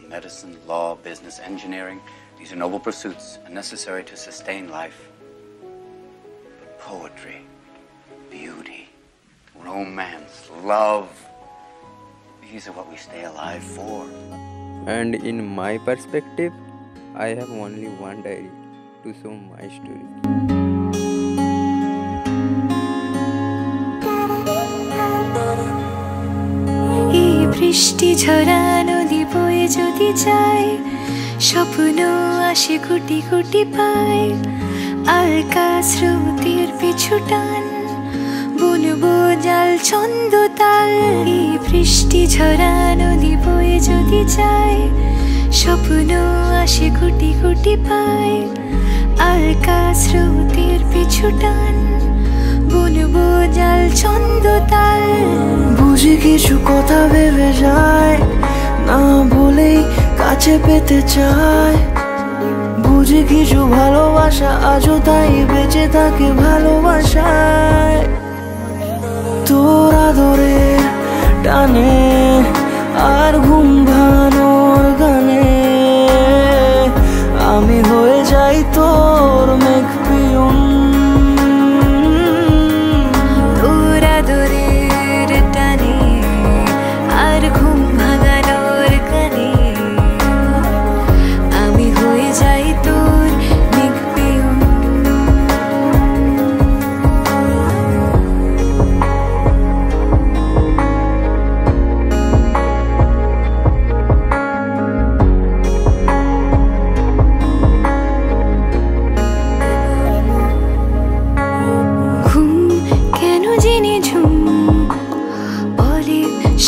medicine, law, business, engineering. These are noble pursuits and necessary to sustain life. But poetry, beauty, romance, love, these are what we stay alive for. And in my perspective, I have only one diary to show my story. বৃষ্টি ঝরা নদী বয়ে যদি যায়, স্বপ্ন আসে গুটি গুটি পায়, আলকা স্রোতের পিছু টান, বুনবো জাল ছন্দ তাল। এই বৃষ্টি ঝরা নদী বয়ে যদি যায়, স্বপ্ন আসে গুটি গুটি পায়, আলকা স্রোতের পিছু টান, বুনবো জাল ছন্দ তাল। বুঝি কিছু কথা ভেবে যায়, না বলেই কাছে পেতে চায়। বুঝি কিছু ভালোবাসা আজও তাই বেঁচে থাকে ভালোবাসায়। তোর আদরের টানে আর ঘুম ভাঙানোর গানে আমি হয়ে যাই তোর মেঘ পিয়ন। তোর আদরের টানে আর ঘুম ভাঙানোর গানে আমি হয়ে যাই তোর মেঘ পিয়ন।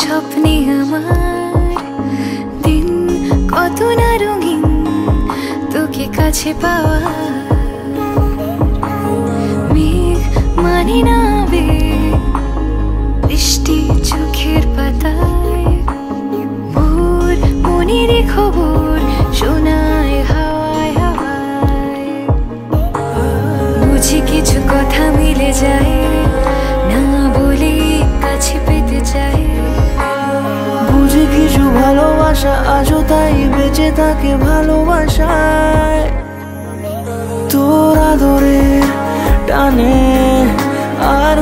স্বপ্নে আমার দিন কত না রঙিন, তোকে কাছে পাওয়া মেঘ মানে না বেগ, বৃষ্টি চোখের পাতায়, ভোর মনের খবর শোনায় হাওয়ায় হাওয়ায়। বুঝি কিছু কথা মিলে যায়, না বলে কাছে পেতে চাই। বুঝি কিছু ভালোবাসা আজও তাই বেঁচে থাকে ভালোবাসায়। তোর আদরের টানে আর